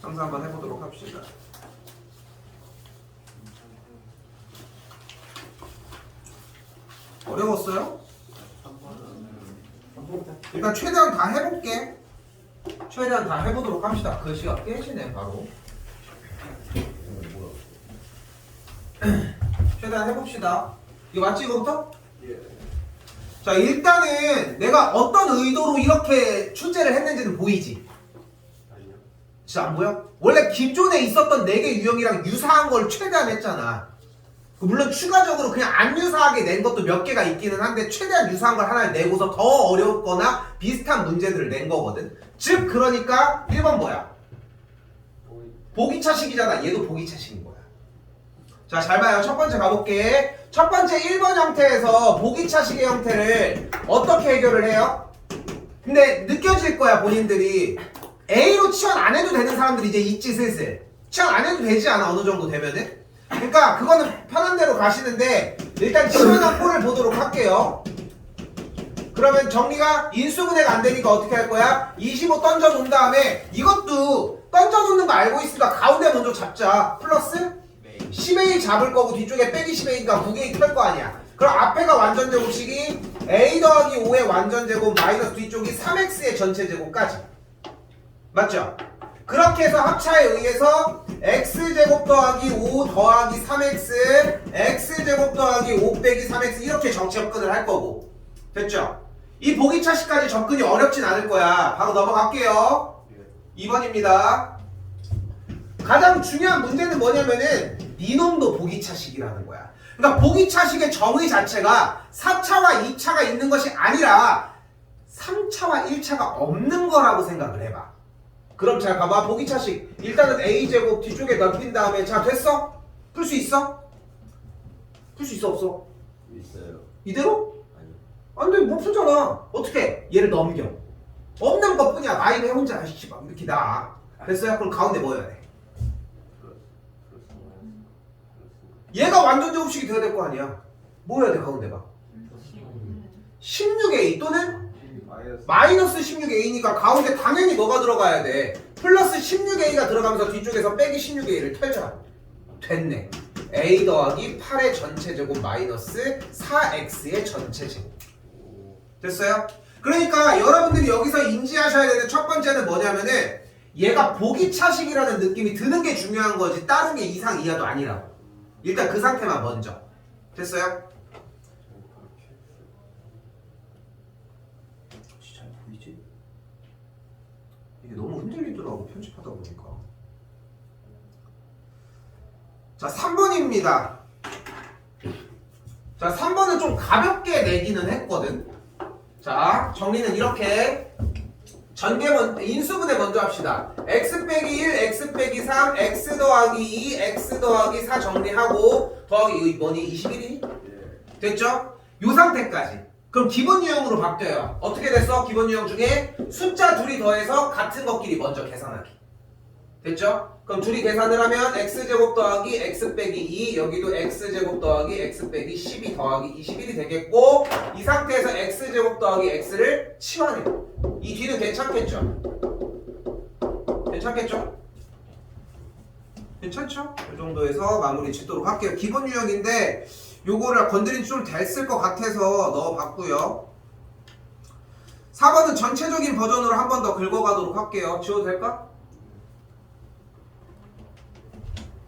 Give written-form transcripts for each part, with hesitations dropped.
상사 한번 해보도록 합시다. 어려웠어요? 일단 최대한 다 해볼게. 최대한 다 해보도록 합시다. 글씨가 깨지네 바로. 최대한 해봅시다. 이거 맞지 이거부터? 예. 자 일단은 내가 어떤 의도로 이렇게 출제를 했는지는 보이지? 아니요. 진짜 안 보여? 원래 기존에 있었던 4개 유형이랑 유사한 걸 최대한 했잖아. 물론 추가적으로 그냥 안 유사하게 낸 것도 몇 개가 있기는 한데 최대한 유사한 걸 하나를 내고서 더 어렵거나 비슷한 문제들을 낸 거거든. 즉 그러니까 1번 뭐야? 보기차식이잖아. 얘도 보기차식인 거야. 자 잘 봐요. 첫 번째 가볼게. 첫 번째 1번 형태에서 보기차식의 형태를 어떻게 해결을 해요? 근데 느껴질 거야 본인들이. A로 치환 안 해도 되는 사람들이 이제 있지 슬슬. 치환 안 해도 되지 않아 어느 정도 되면은? 그러니까 그거는 편한 대로 가시는데 일단 치환한 꼴을 보도록 할게요. 그러면 정리가 인수분해가 안 되니까 어떻게 할 거야? 25 던져 놓은 다음에 이것도 던져 놓는 거 알고 있으니까 가운데 먼저 잡자. 플러스 10A 잡을 거고 뒤쪽에 빼기 10A니까 9A 펼 거 아니야. 그럼 앞에가 완전 제곱식이 A 더하기 5의 완전 제곱 마이너스 뒤쪽이 3X의 전체 제곱까지. 맞죠? 그렇게 해서 합차에 의해서 X제곱 더하기 5 더하기 3X X제곱 더하기 5 빼기 3X 이렇게 접근을 할 거고. 됐죠? 이 보기차식까지 접근이 어렵진 않을 거야. 바로 넘어갈게요. 2번입니다. 가장 중요한 문제는 뭐냐면은 니놈도 보기차식이라는 거야. 그러니까 보기차식의 정의 자체가 4차와 2차가 있는 것이 아니라 3차와 1차가 없는 거라고 생각을 해봐. 그럼 잘 봐봐. 보기차식 일단은 A제곱 뒤쪽에 넓힌 다음에 자 됐어? 풀 수 있어? 풀 수 있어 없어? 있어요. 이대로? 아니요. 안 돼, 못 풀잖아. 어떻게? 얘를 넘겨. 없는 것 뿐이야. 마이너에 혼자 하시지 마. 이렇게 나. 됐어요? 그럼 가운데 뭐 해야 돼? 얘가 완전 제곱식이 돼야 될 거 아니야. 뭐 해야 돼 가운데가? 16A 또는 마이너스 16A니까 가운데 당연히 뭐가 들어가야 돼? 플러스 16A가 들어가면서 뒤쪽에서 빼기 16A를 펴자. 됐네. A 더하기 8의 전체 제곱 마이너스 4X의 전체 제곱. 됐어요? 그러니까 여러분들이 여기서 인지하셔야 되는 첫 번째는 뭐냐면은 얘가 보기차식이라는 느낌이 드는 게 중요한 거지 다른 게 이상 이하도 아니라고. 일단 그 상태만 먼저. 됐어요? 잘 보이지? 이게 너무 흔들리더라고 편집하다 보니까. 자 3번입니다. 자 3번은 좀 가볍게 내기는 했거든. 자 정리는 이렇게 전개 인수분해 먼저 합시다. x 빼기 1, x 빼기 3, x 더하기 2, x 더하기 4 정리하고 더하기 뭐니 21이? 됐죠? 요 상태까지. 그럼 기본 유형으로 바뀌어요. 어떻게 됐어? 기본 유형 중에 숫자 둘이 더해서 같은 것끼리 먼저 계산하기. 됐죠? 그럼 둘이 계산을 하면 x제곱 더하기 x 빼기 2 여기도 x제곱 더하기 x 빼기 12 더하기 21이 되겠고 이 상태에서 x제곱 더하기 x를 치환해. 이 뒤는 괜찮겠죠? 괜찮겠죠? 괜찮죠? 이 정도에서 마무리 짓도록 할게요. 기본 유형인데 요거를 건드린 지 좀 됐을 것 같아서 넣어봤고요. 4번은 전체적인 버전으로 한 번 더 긁어가도록 할게요. 지워도 될까?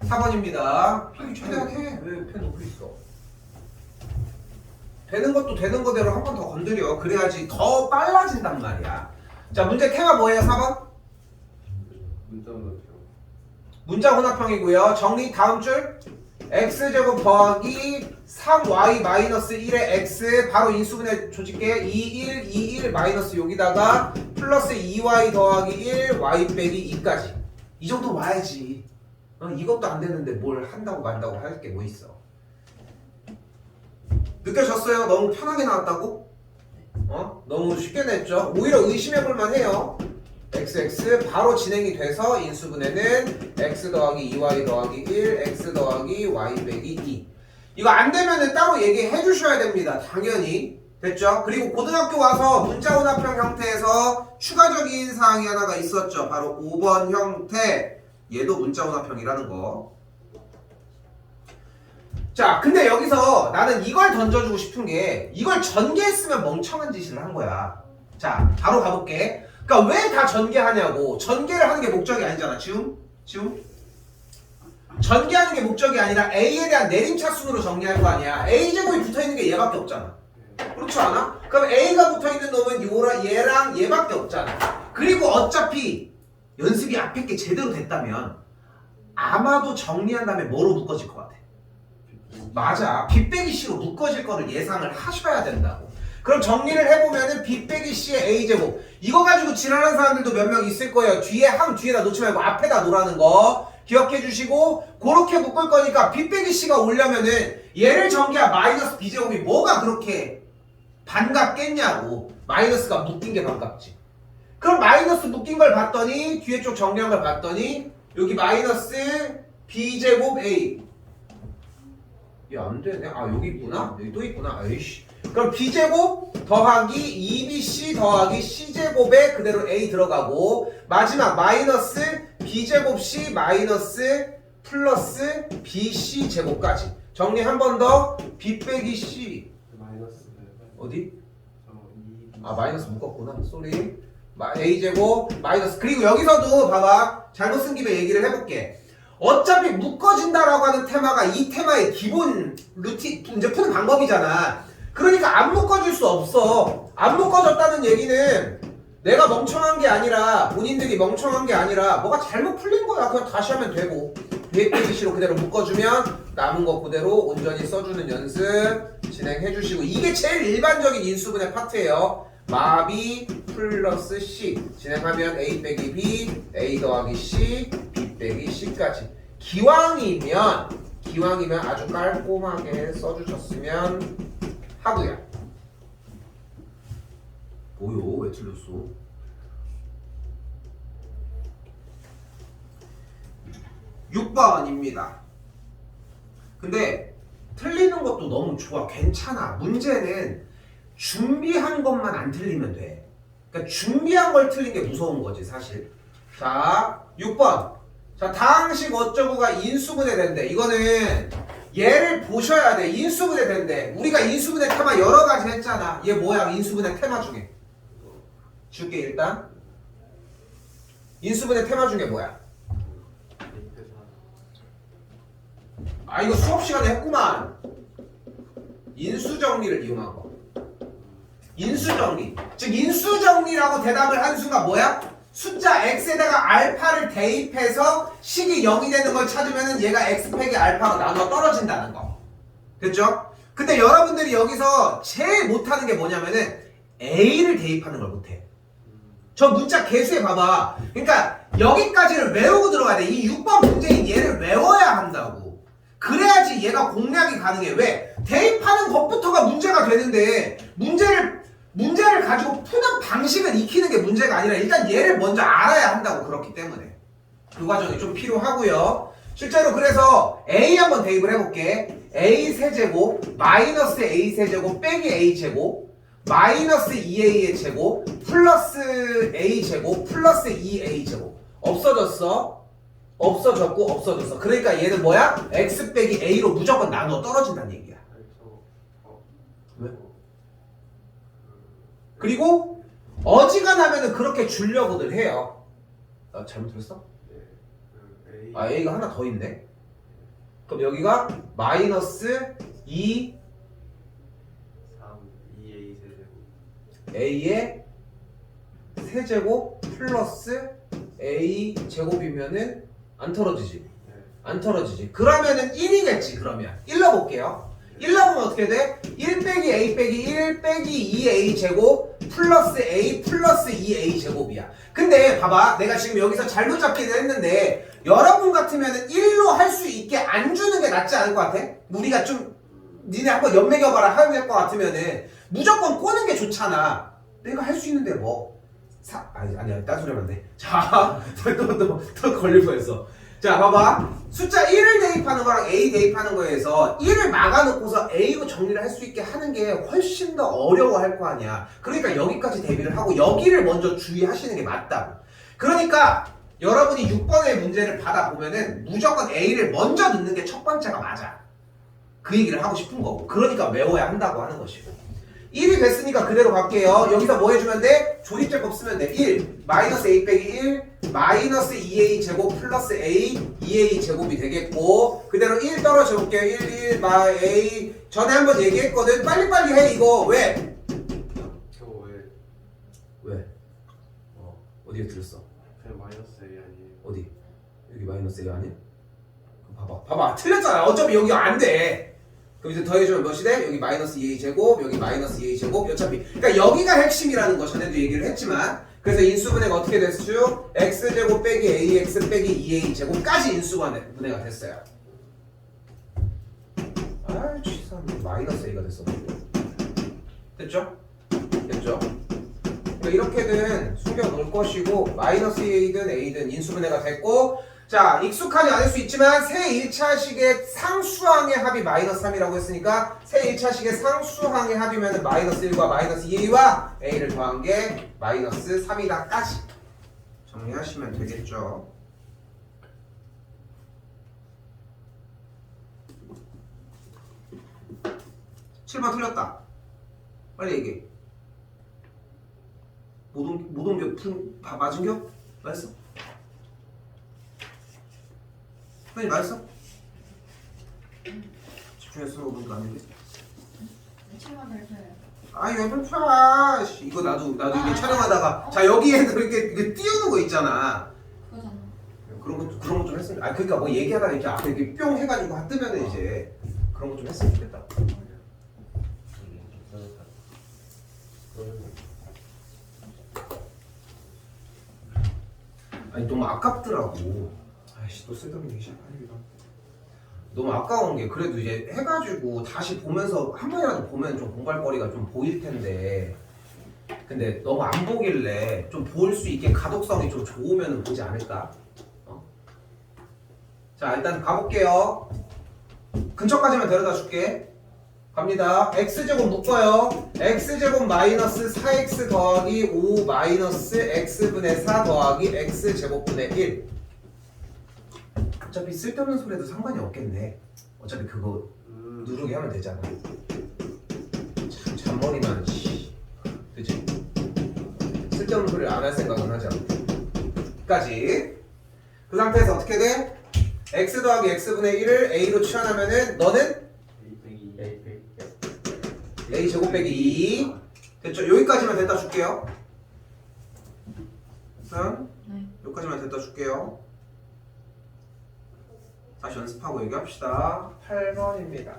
4번입니다. 필기 최대한 해. 왜 펜 놓고 있어? 되는 것도 되는 거대로 한 번 더 건드려. 그래야지 더 빨라진단 말이야. 자, 문제 테마 뭐예요, 4번? 문자 혼합형이고요. 정리 다음 줄. x제곱 더하기 3y 마이너스 1의 x 바로 인수분해 조직계 21, 21 마이너스 여기다가 플러스 2y 더하기 1 y 빼기 2까지. 이 정도 와야지. 이것도 안 되는데 뭘 한다고 만다고 할 게 뭐 있어. 느껴졌어요? 너무 편하게 나왔다고? 너무 쉽게 냈죠? 오히려 의심해볼만 해요. xx 바로 진행이 돼서 인수분해는 x 더하기 2y 더하기 1 x 더하기 y 빼기 2 이거 안 되면은 따로 얘기해 주셔야 됩니다. 당연히. 됐죠? 그리고 고등학교 와서 문자 혼합형 형태에서 추가적인 사항이 하나가 있었죠. 바로 5번 형태 얘도 문자오답형이라는 거. 자, 근데 여기서 나는 이걸 던져주고 싶은 게 이걸 전개했으면 멍청한 짓을 한 거야. 자, 바로 가볼게. 그러니까 왜 다 전개하냐고. 전개를 하는 게 목적이 아니잖아. 지금? 전개하는 게 목적이 아니라 A에 대한 내림차순으로 정리할 거 아니야. A제곱이 붙어있는 게 얘밖에 없잖아. 그렇지 않아? 그럼 A가 붙어있는 놈은 얘랑 얘밖에 없잖아. 그리고 어차피 연습이 앞에 게 제대로 됐다면 아마도 정리한 다음에 뭐로 묶어질 것 같아? 맞아. B 빼기 C로 묶어질 거를 예상을 하셔야 된다고. 그럼 정리를 해보면은 B 빼기 C의 A제곱. 이거 가지고 지랄하는 사람들도 몇 명 있을 거예요. 뒤에 항 뒤에다 놓지 말고 앞에다 놓으라는 거 기억해 주시고, 그렇게 묶을 거니까 B 빼기 C가 오려면은 얘를 전개한 마이너스 B제곱이 뭐가 그렇게 반갑겠냐고. 마이너스가 묶인 게 반갑지. 그럼 마이너스 묶인 걸 봤더니, 뒤에 쪽 정리한 걸 봤더니 여기 마이너스 B제곱 A. 야, 안 되네. 아, 여기 있구나. 여기 또 있구나. 아이씨. 그럼 B제곱 더하기 2BC 더하기 C제곱에 그대로 A 들어가고, 마지막 마이너스 B제곱 C 마이너스 플러스 BC 제곱까지 정리 한 번 더. B 빼기 C 마이너스 어디? 저 2. 아, 마이너스 묶었구나. 쏘리. A제곱 마이너스. 그리고 여기서도 봐봐. 잘못 쓴 김에 얘기를 해볼게. 어차피 묶어진다라고 하는 테마가 이 테마의 기본 루틴 이제 푸는 방법이잖아. 그러니까 안 묶어질 수 없어. 안 묶어졌다는 얘기는 내가 멍청한 게 아니라, 본인들이 멍청한 게 아니라 뭐가 잘못 풀린 거야. 그냥 다시 하면 되고, BC로 그대로 묶어주면 남은 거 그대로 온전히 써주는 연습 진행해 주시고, 이게 제일 일반적인 인수분해 파트예요. 마비 플러스 C 진행하면 A 빼기 B, A 더하기 C, B 빼기 C까지. 기왕이면 아주 깔끔하게 써주셨으면 하고요. 뭐요? 왜 틀렸어? (6번입니다) 근데 틀리는 것도 너무 좋아. 괜찮아. 문제는 준비한 것만 안 틀리면 돼. 그러니까 준비한 걸 틀린 게 무서운 거지 사실. 자, 6번. 자, 다항식 어쩌고가 인수분해 된대. 이거는 얘를 보셔야 돼. 인수분해 된대. 우리가 인수분해 테마 여러 가지 했잖아. 얘 뭐야? 인수분해 테마 중에 줄게. 일단 인수분해 테마 중에 뭐야? 아, 이거 수업 시간에 했구만. 인수정리를 이용한 거. 인수정리. 즉 인수정리라고 대답을 한 순간 뭐야? 숫자 x에다가 알파를 대입해서 식이 0이 되는 걸 찾으면은 얘가 x 빼기 알파로 나눠 떨어진다는 거. 됐죠? 근데 여러분들이 여기서 제일 못하는 게 뭐냐면은 a를 대입하는 걸 못해. 저 문자 개수에 봐봐. 그러니까 여기까지를 외우고 들어가야 돼. 이 6번 문제인 얘를 외워야 한다고. 그래야지 얘가 공략이 가능해. 왜? 대입하는 것부터가 문제가 되는데 문제를 가지고 푸는 방식을 익히는 게 문제가 아니라 일단 얘를 먼저 알아야 한다고. 그렇기 때문에 그 과정이 좀 필요하고요. 실제로 그래서 A 한번 대입을 해볼게. A 세제곱 마이너스 A 세제곱 빼기 A 제곱 마이너스 2A의 제곱 플러스 A 제곱 플러스 2A 제곱. 없어졌어. 없어졌고 없어졌어. 그러니까 얘는 뭐야? X 빼기 A로 무조건 나눠 떨어진다는 얘기야. 왜? 그리고 어지간하면은 그렇게 주려고들 해요. 나 잘못 들었어? 아, A가 하나 더 있네. 그럼 여기가 마이너스 2 2A 세제곱 A의 세제곱 플러스 A 제곱이면은 안 털어지지? 안 털어지지. 그러면은 1이겠지. 그러면 1 넣어볼게요. 1 넣으면 어떻게 돼? 1 빼기 A 빼기 1 빼기 2A 제곱 플러스 A 플러스 2A 제곱이야. 근데 봐봐. 내가 지금 여기서 잘못 잡기는 했는데 여러분 같으면은 1로 할 수 있게 안 주는 게 낫지 않을 것 같아? 우리가 좀 니네 한번 연맥여봐라 하는 것 같으면은 무조건 꼬는 게 좋잖아. 내가 할 수 있는데 뭐 아니야, 딴 소리 하면 안 돼. 자, 또 걸릴 뻔했어. 자, 봐봐. 숫자 1을 대입하는 거랑 A 대입하는 거에서 1을 막아놓고서 A로 정리를 할 수 있게 하는 게 훨씬 더 어려워할 거 아니야. 그러니까 여기까지 대비를 하고 여기를 먼저 주의하시는 게 맞다고. 그러니까 여러분이 6번의 문제를 받아보면은 무조건 A를 먼저 넣는 게 첫 번째가 맞아. 그 얘기를 하고 싶은 거고. 그러니까 외워야 한다고 하는 것이고. 1이 됐으니까 그대로 갈게요. 여기서 뭐 해주면 돼? 조립제법 쓰면 돼. 1 마이너스 A 빼기 1 마이너스 2A 제곱 플러스 A 2A 제곱이 되겠고 그대로 1 떨어져 볼게요. 1 마 A 전에 한번 얘기했거든. 빨리빨리 해 이거. 왜? 왜? 어디에 들었어? 그 마이너스 A 아니에요? 어디? 여기 마이너스 A 아니야? 봐봐 틀렸잖아. 어차피 여기 안 돼. 그럼 이제 더해주면 몇이 돼? 여기 마이너스 2A 제곱 여기 마이너스 2A 제곱 어차피 그러니까 여기가 핵심이라는 거 전에도 얘기를 했지만 그래서 인수분해가 어떻게 됐죠? X제곱 빼기 AX 빼기 2A 제곱까지 인수분해가 됐어요. 아이 치사하네. 마이너스 A가 됐어. 됐죠? 됐죠? 그러니까 이렇게는 숨겨 놓을 것이고 마이너스 A든 A든 인수분해가 됐고 자 익숙하지 않을 수 있지만 새 1차식의 상수항의 합이 마이너스 3이라고 했으니까 새 1차식의 상수항의 합이면 마이너스 1과 마이너스 2A와 A를 더한 게 마이너스 3이다까지 정리하시면 되겠죠. (7번) 틀렸다. 빨리 얘기해. 못 옮겨 맞은겨? 맞았어? 선생님 맞았어? 집중해서 오는 거 아닌데? 7번 발표해요. 아 이거 펴. 이거 나도 이게 촬영하다가 자 여기에도 이렇게 띄우는 거 있잖아. 그거잖아. 그런 거 좀 했으면 아 그러니까 뭐 얘기하다가 이렇게 앞에 이렇게 뿅 해가지고 뜨면은 이제 그런 거 좀 했으면 좋겠다. 아니 너무 아깝더라고. 아이씨 또 쓸데없는 얘기 시작하니까 너무 아까운 게 그래도 이제 해가지고 다시 보면서 한 번이라도 보면 좀 공부할 거리가 좀 보일 텐데 근데 너무 안 보길래 좀 볼 수 있게 가독성이 좀 좋으면 보지 않을까? 자 일단 가볼게요. 근처까지만 데려다 줄게. 갑니다. x제곱 묶어요. x제곱 마이너스 4x 더하기 5 마이너스 x분의 4 더하기 x제곱분의 1 어차피 쓸데없는 소리도 상관이 없겠네. 어차피 그거 누르게 하면 되잖아. 참 잔머리만 그치? 쓸데없는 소리를 안 할 생각은 하지 않고 까지 그 상태에서 어떻게 돼? x 더하기 x분의 1을 a로 치환하면은 너는 A 제곱 빼기 2 됐죠? 여기까지만 됐다 줄게요. 네. 여기까지만 됐다 줄게요. 다시 연습하고 얘기합시다. 8번입니다.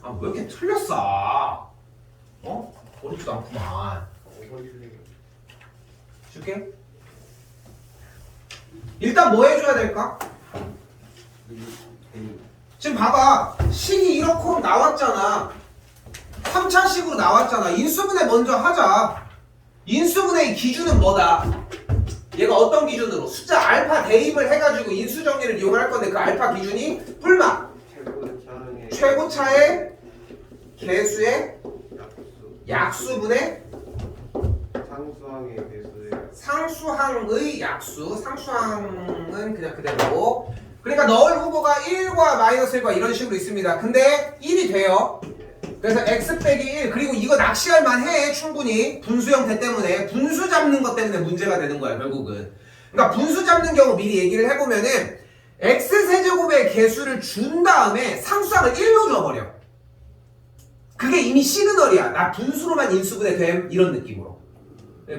아 왜 이렇게 틀렸어? 어렵지도 않구만. 줄게. 일단 뭐 해줘야 될까? 지금 봐봐. 식이 이렇게 나왔잖아. 3차식으로 나왔잖아. 인수분해 먼저 하자. 인수분해의 기준은 뭐다? 얘가 어떤 기준으로? 숫자 알파 대입을 해가지고 인수정리를 이용할 건데 그 알파 기준이 뿔마 최고차의 개수의 약수분의 상수항의 약수. 상수항은 그냥 그대로. 그러니까 넣을 후보가 1과 마이너스 1과 이런 식으로 있습니다. 근데 1이 돼요. 그래서 x 빼기 1 그리고 이거 낚시할 만해 충분히 분수 형태 때문에 분수 잡는 것 때문에 문제가 되는 거야 결국은. 그러니까 분수 잡는 경우 미리 얘기를 해보면은 x세제곱의 개수를 준 다음에 상수항을 1로 줘버려. 그게 이미 시그널이야. 나 분수로만 인수분해 됨 이런 느낌으로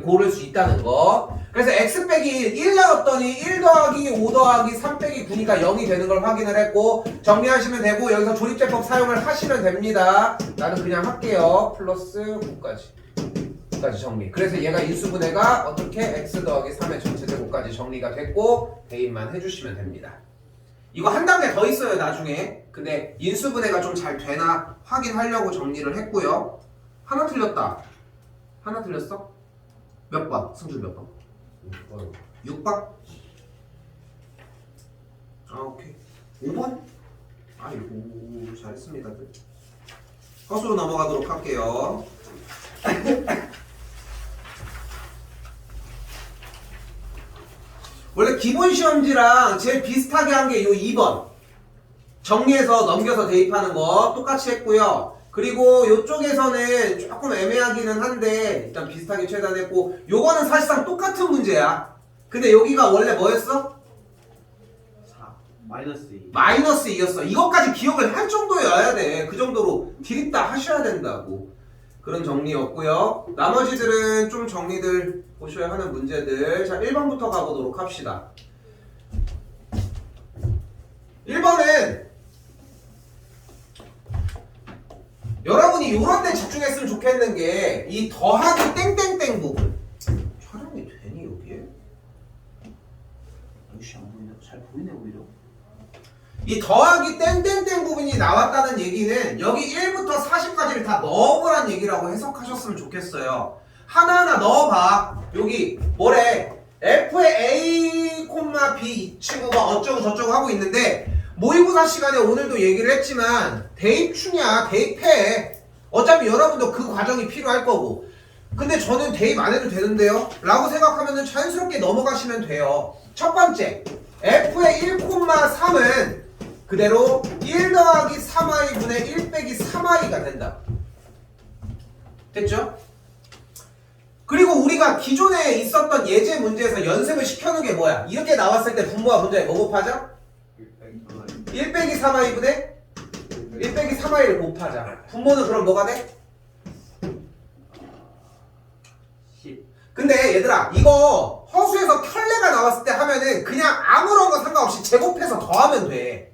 고를 수 있다는 거. 그래서 x 빼기 1 나왔더니 1 더하기 5 더하기 3 빼기 9니까 0이 되는 걸 확인을 했고 정리하시면 되고 여기서 조립제법 사용을 하시면 됩니다. 나는 그냥 할게요. 플러스 9까지 정리. 그래서 얘가 인수분해가 어떻게 x 더하기 3의 전체 제곱까지 정리가 됐고 대입만 해주시면 됩니다. 이거 한 단계 더 있어요 나중에. 근데 인수분해가 좀 잘 되나 확인하려고 정리를 했고요. 하나 틀렸다. 하나 틀렸어? 몇 번? 승준 몇 번? 6번? 아 오케이. 5번? 아이고 잘했습니다. 허수로 넘어가도록 할게요. 원래 기본 시험지랑 제일 비슷하게 한 게 요 2번 정리해서 넘겨서 대입하는 거 똑같이 했고요. 그리고 요쪽에서는 조금 애매하기는 한데 일단 비슷하게 최대한 했고, 요거는 사실상 똑같은 문제야. 근데 여기가 원래 뭐였어? 4 마이너스 2. 마이너스 2였어. 이것까지 기억을 할 정도여야 돼. 그 정도로 디립다 하셔야 된다고. 그런 정리였고요. 나머지들은 좀 정리들 보셔야 하는 문제들. 자, 1번부터 가보도록 합시다. 1번은 여러분이 요런 데 집중했으면 좋겠는 게 이 더하기 땡땡땡 부분. 촬영이 되니 여기에? 아이씨 안 보이네. 잘 보이네 오히려. 이 더하기 땡땡땡 부분이 나왔다는 얘기는 여기 1부터 40까지를 다 넣어보란 얘기라고 해석하셨으면 좋겠어요. 하나하나 넣어봐. 여기 뭐래? f의 a, b 이 친구가 어쩌고 저쩌고 하고 있는데, 모의고사 시간에 오늘도 얘기를 했지만 대입충이야. 대입해. 어차피 여러분도 그 과정이 필요할 거고. 근데 저는 대입 안 해도 되는데요? 라고 생각하면 자연스럽게 넘어가시면 돼요. 첫 번째, f의 1,3은 그대로 1 더하기 3i분의 1 빼기 3i가 된다. 됐죠? 그리고 우리가 기존에 있었던 예제 문제에서 연습을 시켜놓은 게 뭐야? 이렇게 나왔을 때 분모와 분자에 뭐 곱하자? 1 빼기 3i분의 1 빼기 3i를 곱하자. 분모는 그럼 뭐가 돼? 10. 근데 얘들아, 이거 허수에서 켤레가 나왔을 때 하면은 그냥 아무런 거 상관없이 제곱해서 더하면 돼.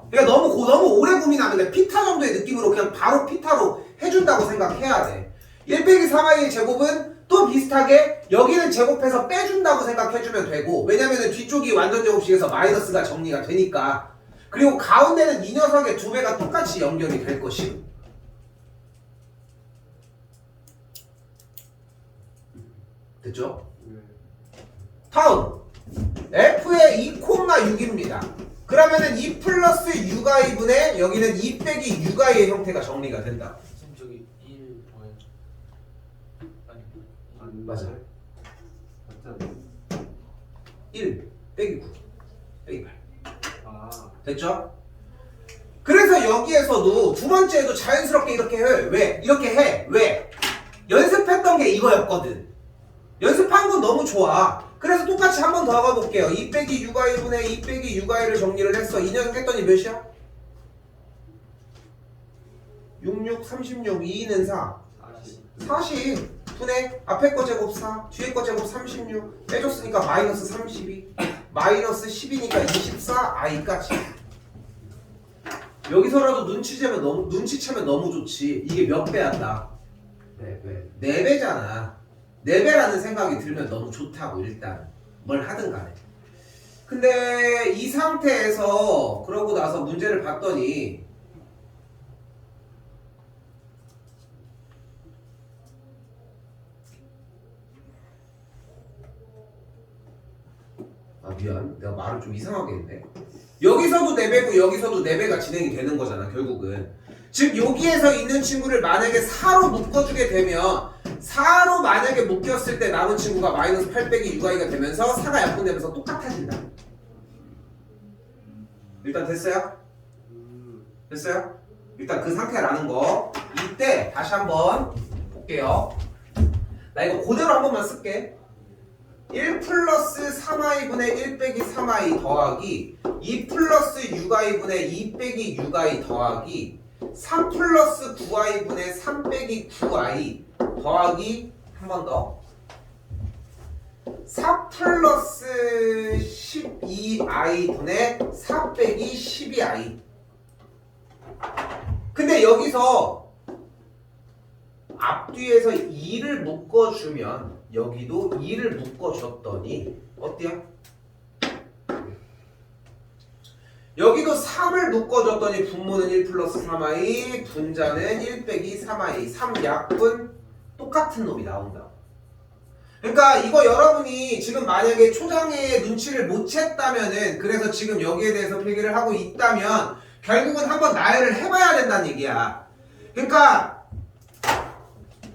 그러니까 너무 오래 고민하면 돼. 피타 정도의 느낌으로 그냥 바로 피타로 해준다고 생각해야 돼. 1 빼기 3i의 제곱은 또 비슷하게 여기는 제곱해서 빼준다고 생각해주면 되고, 왜냐면은 뒤쪽이 완전 제곱식에서 마이너스가 정리가 되니까. 그리고 가운데는 이 녀석의 두 배가 똑같이 연결이 될 것이고. 됐죠? 다음 f의 2,6입니다. 그러면은 2 플러스 6i분의 여기는 2 빼기 6i의 형태가 정리가 된다. 선생님 저기 1 더해. 아니 맞아. 맞잖아. 1 빼기 9 빼기 8. 아 됐죠? 그래서 여기에서도 두 번째에도 자연스럽게 이렇게 해. 왜? 이렇게 해. 왜? 연습했던 게 이거였거든. 연습한 건 너무 좋아. 그래서 똑같이 한 번 더 가볼게요. 2 빼기 6i분의 2 빼기 6i를 정리를 했어. 이 녀석 했더니 몇이야? 66, 36, 2는 4. 40 분의 앞에 거 제곱 4, 뒤에 거 제곱 36 빼줬으니까 마이너스 32, 마이너스 10이니까 24i까지. 여기서라도 눈치채면 너무 좋지. 이게 몇 배한다? 4배. 4배잖아. 4배라는 생각이 들면 너무 좋다고. 일단 뭘 하든 간에. 근데 이 상태에서 그러고 나서 문제를 봤더니 미안, 내가 말을 좀 이상하게 했네. 여기서도 4배고 여기서도 4배가 진행이 되는 거잖아 결국은. 즉 여기에서 있는 친구를 만약에 4로 묶어주게 되면 4로 만약에 묶였을 때 남은 친구가 마이너스 8 빼기 6i가 되면서 4가 약분되면서 똑같아진다. 일단 됐어요? 됐어요? 일단 그 상태라는 거. 이때 다시 한번 볼게요. 나 이거 그대로 한 번만 쓸게. 1 플러스 3i분의 1 빼기 3i 더하기 2 플러스 6i분의 2 빼기 6i 더하기 3 플러스 9i분의 3 빼기 9i 더하기 한 번 더 4 플러스 12i분의 4 빼기 12i. 근데 여기서 앞뒤에서 2를 묶어주면 여기도 2를 묶어줬더니 어때요? 여기도 3을 묶어줬더니 분모는 1 플러스 3i, 분자는 1 빼기 3i, 3약분 똑같은 놈이 나온다. 그러니까 이거 여러분이 지금 만약에 초장에 눈치를 못 챘다면은, 그래서 지금 여기에 대해서 필기를 하고 있다면 결국은 한번 나열을 해봐야 된다는 얘기야. 그러니까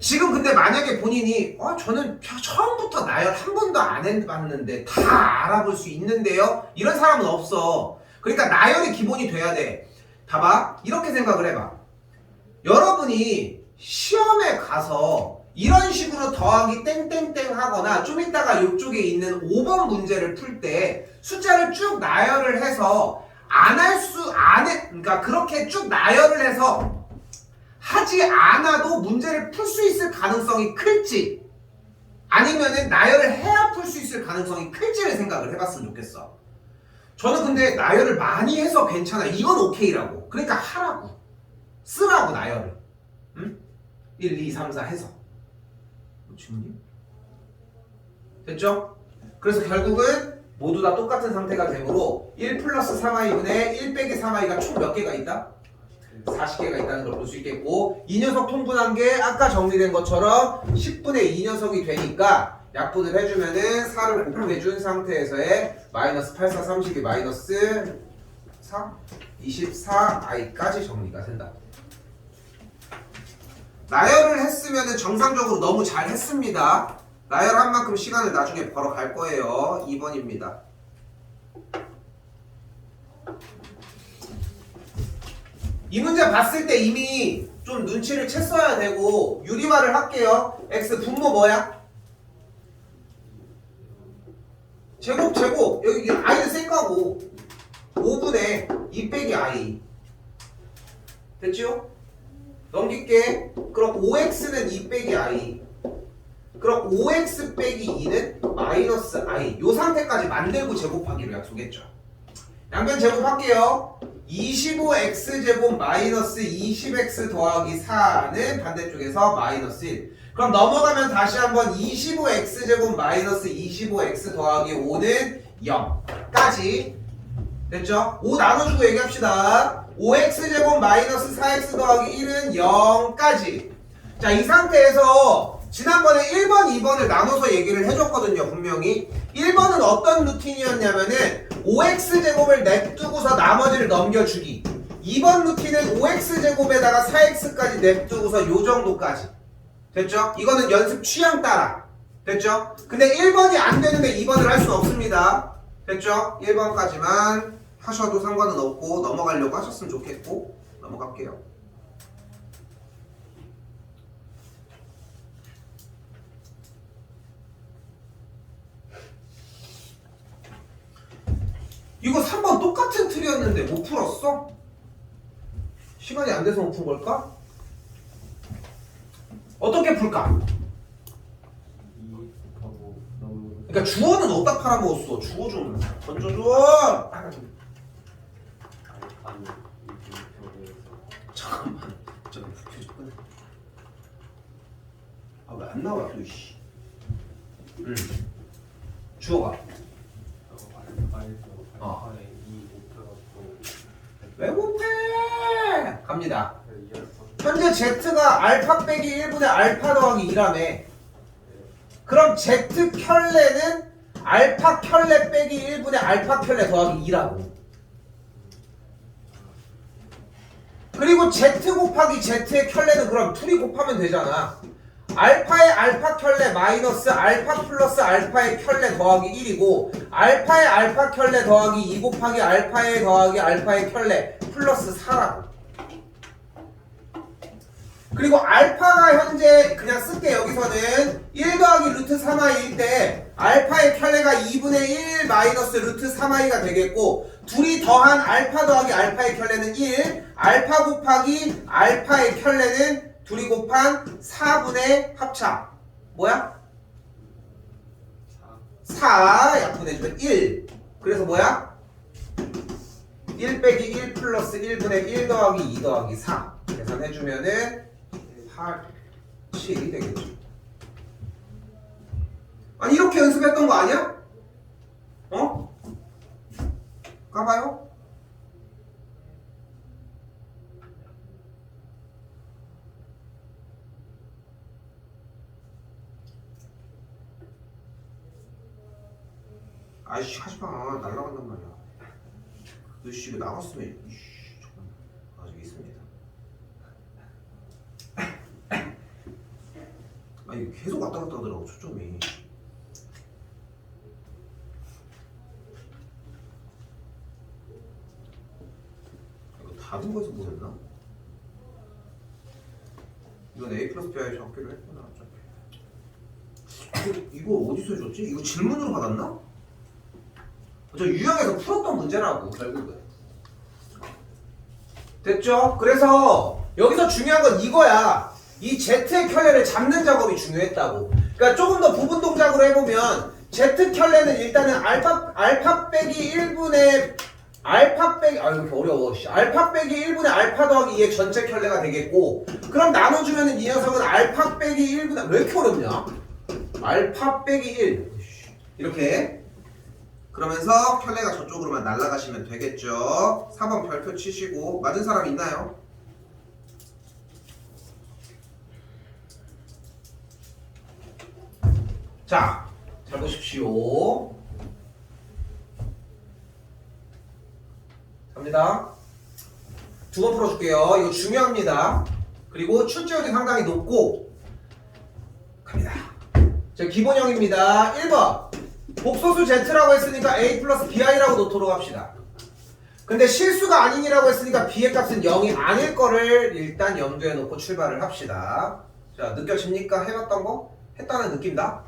지금 근데 만약에 본인이 저는 처음부터 나열 한 번도 안 해봤는데 다 알아볼 수 있는데요? 이런 사람은 없어. 그러니까 나열이 기본이 돼야 돼. 봐봐. 이렇게 생각을 해봐. 여러분이 시험에 가서 이런 식으로 더하기 땡땡땡 하거나 좀 이따가 이쪽에 있는 5번 문제를 풀 때 숫자를 쭉 나열을 해서 그러니까 그렇게 쭉 나열을 해서 하지 않아도 문제를 풀 수 있을 가능성이 클지 아니면은 나열을 해야 풀 수 있을 가능성이 클지를 생각을 해봤으면 좋겠어. 저는 근데 나열을 많이 해서 괜찮아. 이건 오케이라고. 그러니까 하라고. 쓰라고 나열을. 응? 1, 2, 3, 4 해서. 질문이? 됐죠? 그래서 결국은 모두 다 똑같은 상태가 되므로 1 플러스 3i분의 1 빼기 3i가 총 몇 개가 있다? 40개가 있다는 걸 볼 수 있겠고 이 녀석 통분한 게 아까 정리된 것처럼 10분의 2 녀석이 되니까 약분을 해주면은 4를 곱해준 상태에서의 마이너스 8, 4, 32 마이너스 4, 24i까지 정리가 된다. 나열을 했으면은 정상적으로 너무 잘 했습니다. 나열한 만큼 시간을 나중에 벌어갈 거예요. 2번입니다. 이 문제 봤을 때 이미 좀 눈치를 챘어야 되고 유리화를 할게요. x 분모 뭐야? 제곱 여기 i는 셀 거고 5분의 2 빼기 i 됐죠? 넘길게. 그럼 5x는 2 빼기 i 그럼 5x 빼기 2는 마이너스 i 요 상태까지 만들고 제곱하기로 약속했죠. 양변 제곱할게요. 25x제곱 마이너스 20x 더하기 4는 반대쪽에서 마이너스 1. 그럼 넘어가면 다시 한번 25x제곱 마이너스 25x 더하기 5는 0까지 됐죠? 5 나눠주고 얘기합시다. 5x제곱 마이너스 4x 더하기 1은 0까지. 자, 이 상태에서 지난번에 1번, 2번을 나눠서 얘기를 해줬거든요. 분명히 1번은 어떤 루틴이었냐면은 5x제곱을 냅두고서 나머지를 넘겨주기. 2번 루틴은 5x제곱에다가 4x까지 냅두고서 요 정도까지. 됐죠? 이거는 연습 취향 따라. 됐죠? 근데 1번이 안 되는데 2번을 할 수는 없습니다. 됐죠? 1번까지만 하셔도 상관은 없고 넘어가려고 하셨으면 좋겠고 넘어갈게요. 이거 3번 똑같은 틀이었는데 못 풀었어? 시간이 안 돼서 못 푼 걸까? 어떻게 풀까? 그러니까 주어는 어디다 팔아먹었어? 주어 좀 던져줘! 잠깐만 아 왜 안 나와 또 이씨. 주어가 왜 못해? 갑니다. 현재 Z가 알파 빼기 1분의 알파 더하기 2라며. 그럼 Z 켤레는 알파 켤레 빼기 1분의 알파 켤레 더하기 2라고. 그리고 Z 곱하기 Z의 켤레는 그럼 둘이 곱하면 되잖아. 알파의 알파 켤레 마이너스 알파 플러스 알파의 켤레 더하기 1이고 알파의 알파 켤레 더하기 2 곱하기 알파의 더하기 알파의 켤레 플러스 4라고. 그리고 알파가 현재 그냥 쓸게. 여기서는 1 더하기 루트 3i일 때 알파의 켤레가 2분의 1 마이너스 루트 3i가 되겠고 둘이 더한 알파 더하기 알파의 켤레는 1 알파 곱하기 알파의 켤레는 둘이 곱한 4분의 합차 뭐야? 4 약분해주면 1. 그래서 뭐야? 1 빼기 1 플러스 1분의 1 더하기 2 더하기 4 계산해주면은 8, 7이 되겠죠. 아니 이렇게 연습했던 거 아니야? 어? 까봐요. 아이씨 하지마. 날라간단 말이야. 너씨 이거 나갔으면 이씨 잠깐만 아직 있습니다. 아니 계속 왔다 갔다 하더라고 초점이. 이거 다른 거에서 보냈나? 이건 A 플러스 BI 적기로 했구나 어차피. 이거 어디서 줬지? 이거 질문으로 받았나? 저 유형에서 풀었던 문제라고 결국은. 됐죠? 그래서 여기서 중요한 건 이거야. 이 Z의 켤레를 잡는 작업이 중요했다고. 그러니까 조금 더 부분 동작으로 해보면 Z 켤레는 일단은 알파 빼기 1분의 알파 빼기 이렇게 어려워. 알파 빼기 1분의 알파 더하기 2의 전체 켤레가 되겠고, 그럼 나눠주면은 이 녀석은 알파 빼기 1분의 왜 이렇게 어렵냐? 알파 빼기 1 이렇게. 그러면서 켤레가 저쪽으로만 날아가시면 되겠죠. 4번 별표 치시고. 맞은 사람 있나요? 자, 잘 보십시오. 갑니다. 두 번 풀어줄게요. 이거 중요합니다. 그리고 출제율이 상당히 높고. 갑니다. 자, 기본형입니다. 1번. 복소수 Z라고 했으니까 A 플러스 BI라고 놓도록 합시다. 근데 실수가 아닌이라고 했으니까 B의 값은 0이 아닐 거를 일단 염두에 놓고 출발을 합시다. 자, 느껴집니까? 해봤던 거? 했다는 느낌 나?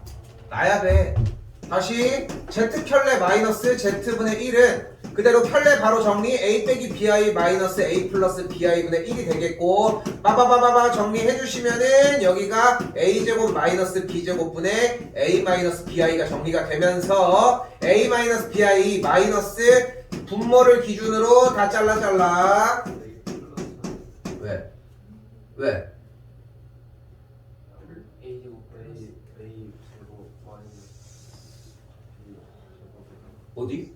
나야 돼. 다시 Z 켤레 마이너스 Z분의 1은 그대로 켤레 바로 정리 A 빼기 BI 마이너스 A 플러스 BI분의 1이 되겠고, 빠바바바바 정리해 주시면은 여기가 A제곱 마이너스 B제곱분의 A 마이너스 BI가 정리가 되면서 A 마이너스 BI 마이너스 분모를 기준으로 다 잘라. 왜? 왜? A 제곱 A 제곱 마이너스 B 제곱 어디?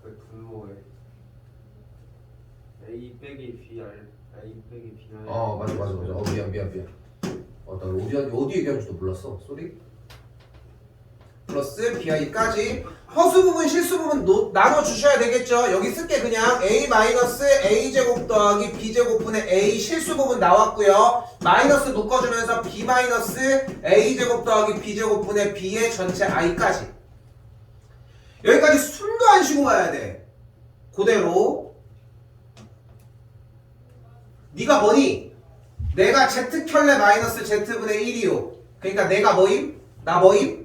그 분모에 A 빼기 BR A 빼기 BR 맞아. 미안. 나 어디 얘기하는지도 몰랐어. 쏘리. 플러스 BI까지. 허수 부분, 실수 부분 나눠 주셔야 되겠죠. 여기 쓸게 그냥 A 마이너스 A 제곱 더하기 B 제곱분의 A 실수 부분 나왔고요. 마이너스 묶어주면서 B 마이너스 A 제곱 더하기 B 제곱분의 B의 전체 I까지. 여기까지 숨도 안 쉬고 가야 돼. 그대로. 네가 뭐니? 내가 Z 켤레 마이너스 Z분의 1이요. 그러니까 내가 뭐임? 나 뭐임?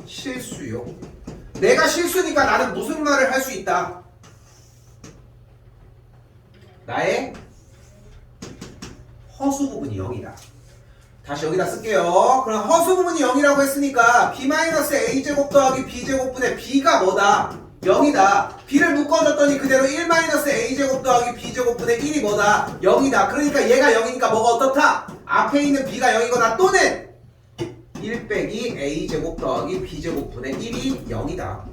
실수요. 내가 실수니까 나는 무슨 말을 할 수 있다? 나의 허수 부분이 0이다. 다시 여기다 쓸게요. 그럼 허수 부분이 0이라고 했으니까 B-A제곱 더하기 B제곱분의 B가 뭐다? 0이다. B를 묶어줬더니 그대로 1-A제곱 더하기 B제곱분의 1이 뭐다? 0이다. 그러니까 얘가 0이니까 뭐가 어떻다? 앞에 있는 B가 0이거나 또는 1 빼기 A제곱 더하기 B제곱분의 1이 0이다.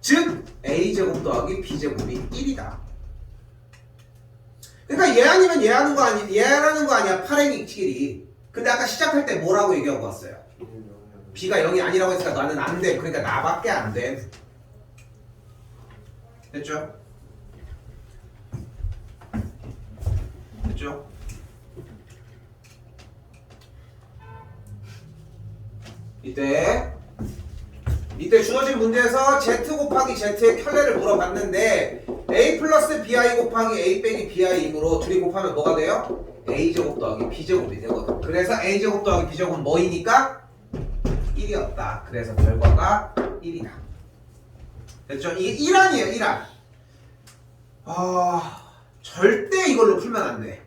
즉 A제곱 더하기 B제곱이 1이다. 그러니까 얘 아니면 얘 하는 거 아니, 얘라는 거 아니야. 파랭이끼리. 근데 아까 시작할 때 뭐라고 얘기하고 왔어요? B가 0이 아니라고 했으니까 나는 안 돼. 그러니까 나밖에 안 돼. 됐죠? 됐죠? 이때 주어진 문제에서 Z 곱하기 Z의 켤레를 물어봤는데 A 플러스 BI 곱하기 A 빼기 BI이므로 둘이 곱하면 뭐가 돼요? A제곱 더하기 B제곱이 되거든. 그래서 A제곱 더하기 B제곱은 뭐이니까? 1이었다. 그래서 결과가 1이다. 됐죠? 이게 1안이에요. 1안. 절대 이걸로 풀면 안 돼.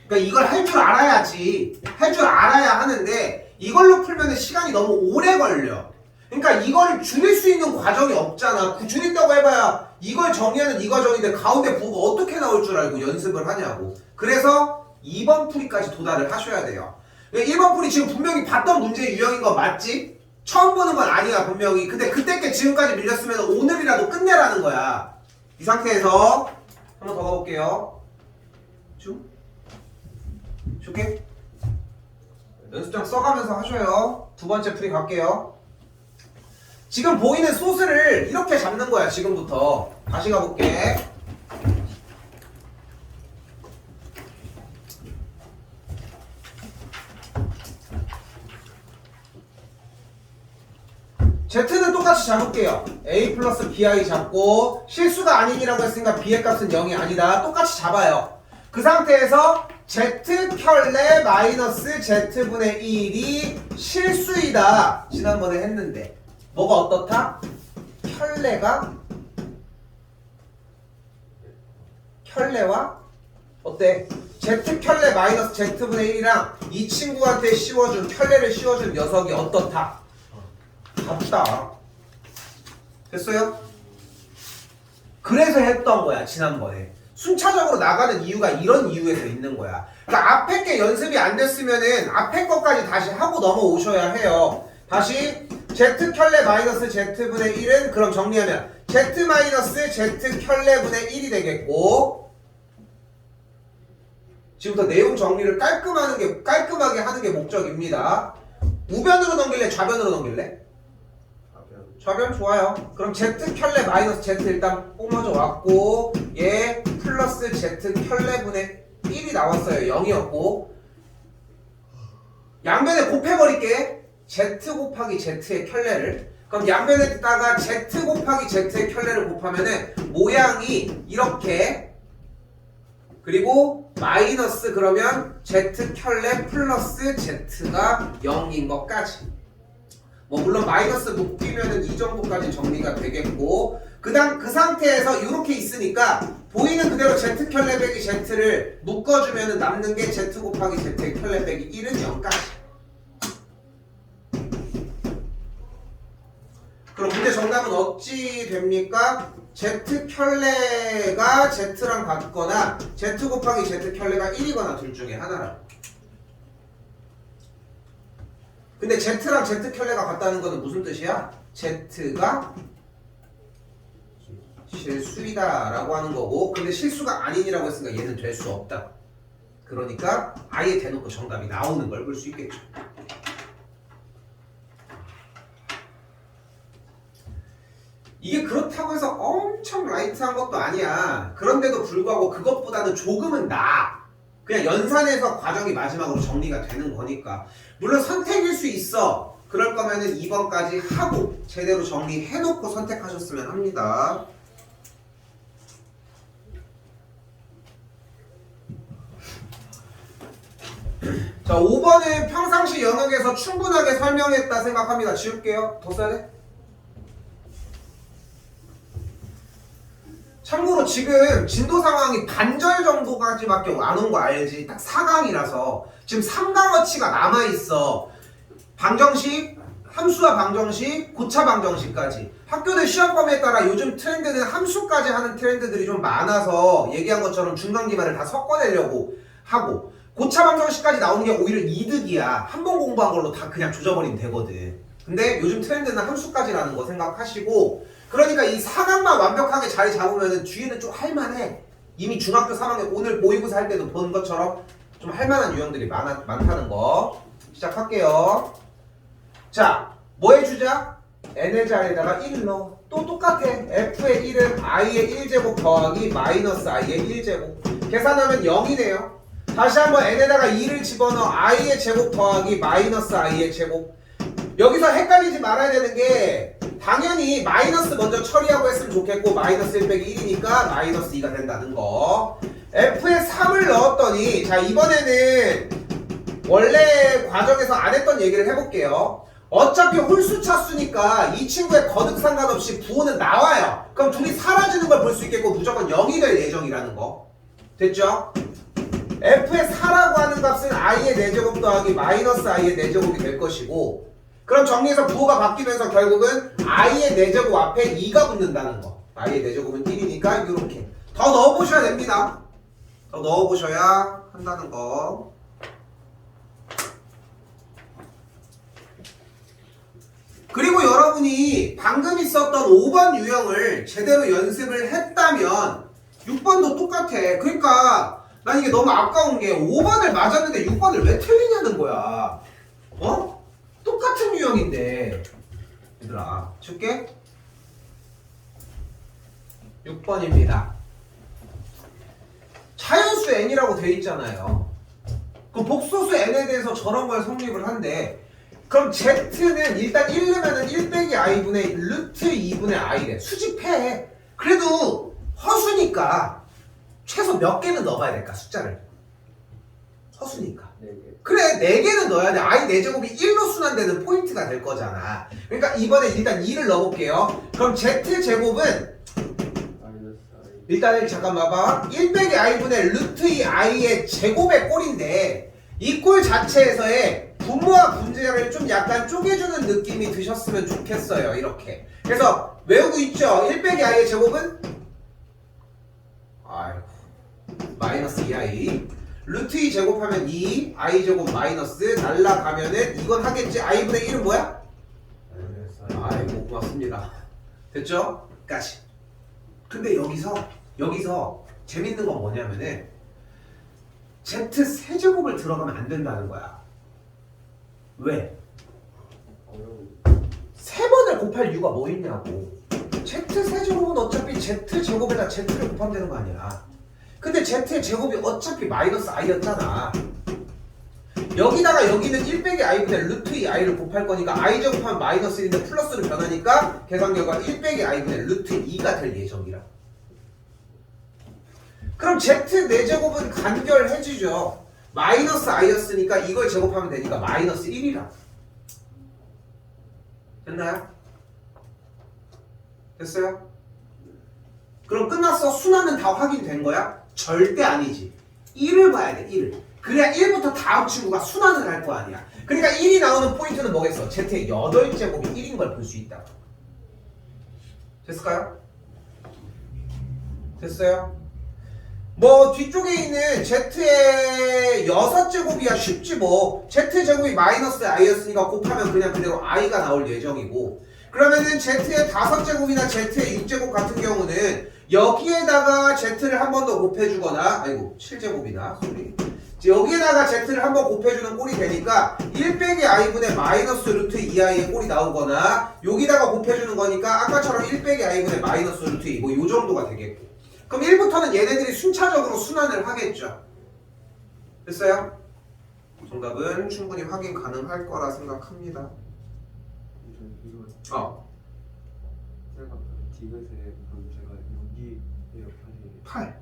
그러니까 이걸 할 줄 알아야지. 할 줄 알아야 하는데 이걸로 풀면 시간이 너무 오래 걸려. 그러니까 이걸 줄일 수 있는 과정이 없잖아. 줄인다고 해봐야 이걸 정리하는 이 과정인데 가운데 부호가 어떻게 나올 줄 알고 연습을 하냐고. 그래서 2번 풀이까지 도달을 하셔야 돼요. 1번 풀이 지금 분명히 봤던 문제 유형인 건 맞지? 처음 보는 건 아니야 분명히. 근데 그때 게 지금까지 밀렸으면 오늘이라도 끝내라는 거야. 이 상태에서 한번 더 가볼게요. 쭉 줄게. 연습장 써가면서 하셔요. 두 번째 풀이 갈게요. 지금 보이는 소스를 이렇게 잡는 거야. 지금부터 다시 가볼게. 똑같이 잡을게요. a 플러스 bi 잡고 실수가 아닌이라고 했으니까 b의 값은 0이 아니다. 똑같이 잡아요. 그 상태에서 z 켤레 마이너스 z분의 1이 실수이다. 지난번에 했는데 뭐가 어떻다? 켤레와 어때? z 켤레 마이너스 z분의 1이랑 이 친구한테 씌워준 켤레를 씌워준 녀석이 어떻다? 같다. 됐어요? 그래서 했던 거야 지난번에. 순차적으로 나가는 이유가 이런 이유에서 있는 거야. 그러니까 앞에 게 연습이 안 됐으면은 앞에 것까지 다시 하고 넘어오셔야 해요. 다시 z 켤레 마이너스 z분의 1은 그럼 정리하면 z 마이너스 z 켤레분의 1이 되겠고, 지금부터 내용 정리를 깔끔하게 하는 게 목적입니다. 우변으로 넘길래 좌변으로 넘길래? 좌변 좋아요. 그럼 z 켤레 마이너스 z 일단 뿜어져 왔고, 얘 플러스 z 켤레분의 1이 나왔어요. 0이었고, 양변에 곱해버릴게. z 곱하기 z의 켤레를. 그럼 양변에다가 z 곱하기 z의 켤레를 곱하면은 모양이 이렇게, 그리고 마이너스 그러면 z 켤레 플러스 z가 0인 것까지. 뭐 물론 마이너스 묶이면은 이 정도까지 정리가 되겠고, 그 상태에서 이렇게 있으니까 보이는 그대로 z 켤레 빼기 z를 묶어주면은 남는 게 z 곱하기 z의 켤레 빼기 1은 0까지. 그럼 문제 정답은 어찌 됩니까? z 켤레가 z랑 같거나 z 곱하기 z 켤레가 1이거나 둘 중에 하나라고. 근데 z랑 z 켤레가 같다는 거는 무슨 뜻이야? z가 실수이다 라고 하는 거고, 근데 실수가 아닌이라고 했으니까 얘는 될 수 없다. 그러니까 아예 대놓고 정답이 나오는 걸 볼 수 있겠죠. 이게 그렇다고 해서 엄청 라이트한 것도 아니야. 그런데도 불구하고 그것보다는 조금은 나아. 그냥 연산해서 과정이 마지막으로 정리가 되는 거니까. 물론 선택일 수 있어. 그럴 거면은 2번까지 하고 제대로 정리해놓고 선택하셨으면 합니다. 자, 5번은 평상시 영역에서 충분하게 설명했다 생각합니다. 지울게요. 더 써야 돼? 참고로 지금 진도 상황이 반절 정도까지밖에 안 온 거 알지? 딱 4강이라서 지금 3강어치가 남아있어. 방정식, 함수와 방정식, 고차 방정식까지. 학교들 시험 범위에 따라 요즘 트렌드는 함수까지 하는 트렌드들이 좀 많아서 얘기한 것처럼 중간기말을 다 섞어내려고 하고, 고차 방정식까지 나오는 게 오히려 이득이야. 한 번 공부한 걸로 다 그냥 조져버리면 되거든. 근데 요즘 트렌드는 함수까지라는 거 생각하시고, 그러니까 이 4강만 완벽하게 자리 잡으면 뒤에는 좀 할만해. 이미 중학교 3학년 오늘 모의고사 할 때도 본 것처럼 좀 할만한 유형들이 많다는 거. 시작할게요. 자, 뭐 해주자? n의 자리에다가 1을 넣어. 또 똑같아. f의 1은 i의 1제곱 더하기 마이너스 i의 1제곱. 계산하면 0이네요. 다시 한번 n에다가 2를 집어넣어. i의 제곱 더하기 마이너스 i의 제곱. 여기서 헷갈리지 말아야 되는 게, 당연히 마이너스 먼저 처리하고 했으면 좋겠고, 마이너스 1 빼기 1이니까 마이너스 2가 된다는 거. f에 3을 넣었더니, 자, 이번에는 원래 과정에서 안 했던 얘기를 해볼게요. 어차피 홀수 차수니까 이 친구의 거듭 상관없이 부호는 나와요. 그럼 둘이 사라지는 걸 볼 수 있겠고, 무조건 0이 될 예정이라는 거. 됐죠? f의 4라고 하는 값은 i의 4제곱 더하기 마이너스 i의 4제곱이 될 것이고, 그럼 정리해서 부호가 바뀌면서 결국은 i의 4제곱 앞에 2가 붙는다는 거. i의 4제곱은 1이니까 이렇게 더 넣어보셔야 됩니다. 더 넣어보셔야 한다는 거. 그리고 여러분이 방금 있었던 5번 유형을 제대로 연습을 했다면 6번도 똑같아. 그러니까 난 이게 너무 아까운 게 5번을 맞았는데 6번을 왜 틀리냐는 거야. 어? 똑같은 유형인데. 얘들아, 줄게. 6번입니다. 자연수 n이라고 돼 있잖아요. 그 복소수 n에 대해서 저런 걸 성립을 한대. 그럼 Z는 일단 1 넣으면은 1 빼기 i분의 루트 2분의 i래. 수직해. 그래도 허수니까 최소 몇 개는 넣어봐야 될까 숫자를. 허수니까. 4개. 그래 4개는 넣어야 돼. i 4제곱이 1로 순환되는 포인트가 될 거잖아. 그러니까 이번에 일단 2를 넣어볼게요. 그럼 Z제곱은 마이너스 i. 일단은 잠깐 봐봐. 1 빼기 i분의 루트 2 i의 제곱의 꼴인데 이 꼴 자체에서의 분모와 분자를 좀 약간 쪼개주는 느낌이 드셨으면 좋겠어요. 이렇게. 그래서 외우고 있죠. 1 빼기 i의 제곱은 아이고 마이너스 2i 루트 2 제곱하면 2 i 제곱 마이너스 날라가면은 이건 하겠지. i분의 1은 뭐야? 아이고 고맙습니다. 됐죠? 까지. 근데 여기서 재밌는 건 뭐냐면은 Z 세제곱을 들어가면 안 된다는 거야. 왜? 어려운. 3번을 곱할 이유가 뭐 있냐고. Z 세제곱은 어차피 Z 제곱에다 Z를 곱하면 되는 거 아니야. 근데 Z의 제곱이 어차피 마이너스 i였잖아. 여기다가 여기는 1 빼기 i분의 루트 2 i를 곱할 거니까 i 제곱하면 마이너스 1인데 플러스로 변하니까 계산 결과 1 빼기 i분의 루트 2가 될 예정이라. 그럼 Z 4제곱은 간결해지죠. 마이너스 i였으니까 이걸 제곱하면 되니까 마이너스 1이라. 됐나요? 됐어요? 그럼 끝났어? 순환은 다 확인된 거야? 절대 아니지. 1을 봐야 돼, 1을. 그래야 1부터 다음 친구가 순환을 할 거 아니야. 그러니까 1이 나오는 포인트는 뭐겠어? Z의 8제곱이 1인 걸 볼 수 있다. 됐을까요? 됐어요? 뭐 뒤쪽에 있는 Z의 6제곱이야 쉽지 뭐. Z제곱이 마이너스 i였으니까 곱하면 그냥 그대로 i가 나올 예정이고, 그러면은 Z의 5제곱이나 Z의 6제곱 같은 경우는 여기에다가 Z를 한 번 더 곱해주거나, 아이고 7제곱이다 소리, 여기에다가 Z를 한 번 곱해주는 꼴이 되니까 1 빼기 i분의 마이너스 루트 2i의 꼴이 나오거나, 여기다가 곱해주는 거니까 아까처럼 1 빼기 i분의 마이너스 루트 2, 뭐 요 정도가 되겠고. 그럼 1부터는 얘네들이 순차적으로 순환을 하겠죠. 됐어요? 정답은 충분히 확인 가능할 거라 생각합니다. 이거 제가 디귿에 그럼 제가 여기 이렇게 하는 8.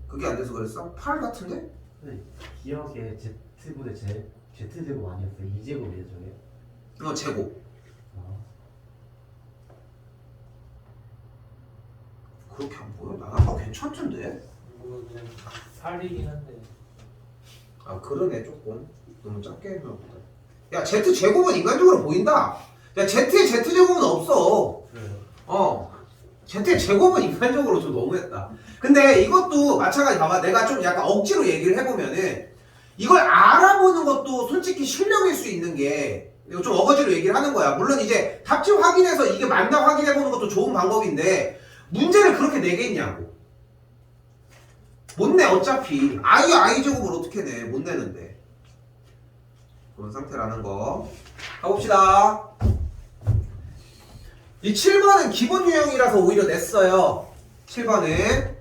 그게 안 돼서 그랬어? 8 같은데? 네, 기억에 Z분의 Z제곱 아니었어요? 2제곱이에요 저게? 제곱. 그렇게 안 보여? 난 아까 괜찮던데? 이거 그냥 8이긴 한데. 아 그러네, 조금 너무 작게 했나 보다. 야 Z 제곱은 인간적으로 보인다. 야 Z의 Z 제곱은 없어. 그래요. Z의 제곱은 인간적으로 좀 너무했다. 근데 이것도 마찬가지. 봐봐, 내가 좀 약간 억지로 얘기를 해보면은 이걸 알아보는 것도 솔직히 실력일 수 있는 게, 이거 좀 어거지로 얘기를 하는 거야. 물론 이제 답지 확인해서 이게 맞나 확인해보는 것도 좋은 방법인데, 문제를 그렇게 내겠냐고. 못 내. 어차피 i 제곱을 어떻게 내? 못 내는데. 그런 상태라는 거 가봅시다. 이 7번은 기본 유형이라서 오히려 냈어요. 7번은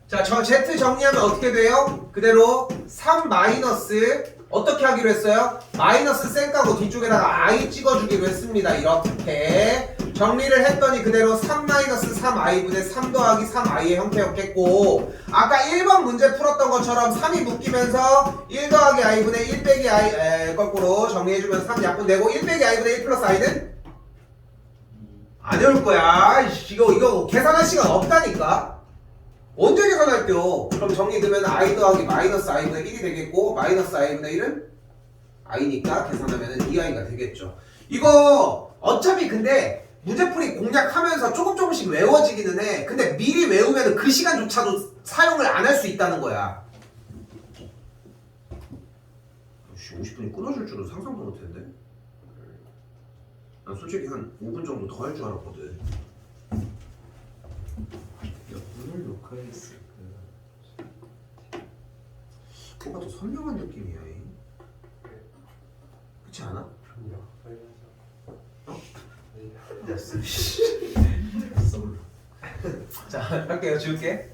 자, 저 Z 정리하면 어떻게 돼요? 그대로 3 마이너스 어떻게 하기로 했어요? 마이너스 쌩까고 뒤쪽에다가 i 찍어주기로 했습니다. 이렇게 정리를 했더니 그대로 3 마이너스 3i분의 3 더하기 3i의 형태였겠고, 아까 1번 문제 풀었던 것처럼 3이 묶이면서 1 더하기 i분의 1 빼기 i 거꾸로 정리해주면 3 약분되고, 1 빼기 i분의 1 플러스 i는 안 외울 거야. 이거 계산할 시간 없다니까. 언제 계산할게요? 그럼 정리되면 i 더하기 마이너스 i분의 1이 되겠고, 마이너스 i분의 1은 i니까 계산하면 2i가 되겠죠. 이거 어차피 근데 문제풀이 공략하면서 조금씩 외워지기는 해. 근데 미리 외우면 그 시간조차도 사용을 안 할 수 있다는 거야. 50분이 끊어질 줄은 상상도 못했는데. 난 솔직히 한 5분 정도 더 할 줄 알았거든. 오늘 녹화했을 뭔가 더 선명한 느낌이야. 그렇지 않아? 그럼요. 빨리 하자. 어? 네. 됐어. 자, 할게요. 지울게.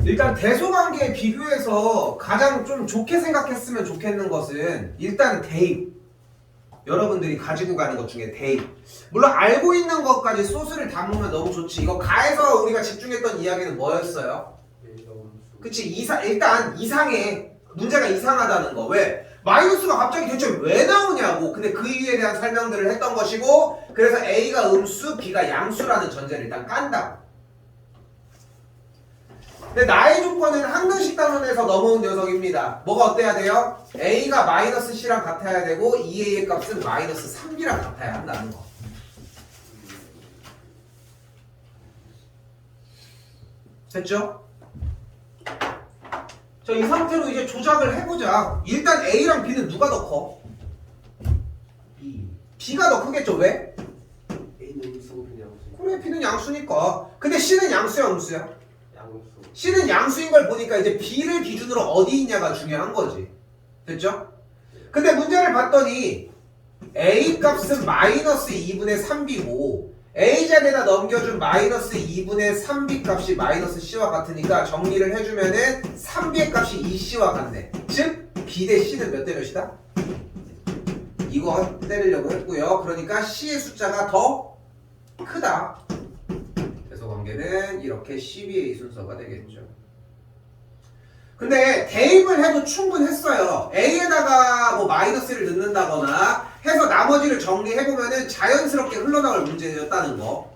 일단 대소관계에 비교해서 가장 좀 좋게 생각했으면 좋겠는 것은 일단 대입. 여러분들이 가지고 가는 것 중에 대입. 물론 알고 있는 것까지 소스를 담으면 너무 좋지. 이거 가에서 우리가 집중했던 이야기는 뭐였어요? A가 음수. 그치, 일단 이상해. 문제가 이상하다는 거. 왜? 마이너스가 갑자기 대체 왜 나오냐고. 근데 그 이유에 대한 설명들을 했던 것이고, 그래서 A가 음수, B가 양수라는 전제를 일단 깐다. 근데 나의 조건은 항등식 단원에서 넘어온 녀석입니다. 뭐가 어때야 돼요? A가 마이너스 C랑 같아야 되고 2A의 값은 마이너스 3B랑 같아야 한다는 거. 됐죠? 자, 이 상태로 이제 조작을 해보자. 일단 A랑 B는 누가 더 커? B. B가 더 크겠죠? 왜? A는 음수, B는 양수. 그래, B는 양수니까. 근데 C는 양수야, 음수야? 양수. C는 양수인 걸 보니까 이제 B를 기준으로 어디 있냐가 중요한 거지. 됐죠? 근데 문제를 봤더니 A 값은 마이너스 2분의 3B고 A자리에다 넘겨준 마이너스 2분의 3B 값이 마이너스 C와 같으니까 정리를 해주면은 3B의 값이 2C와 같네. 즉 B 대 C는 몇 대 몇이다? 이거 때리려고 했고요. 그러니까 C의 숫자가 더 크다. 그래서 관계는 이렇게 12의 순서가 되겠죠. 근데 대입을 해도 충분했어요. A에다가 뭐 마이너스를 넣는다거나 해서 나머지를 정리해보면은 자연스럽게 흘러나올 문제였다는 거.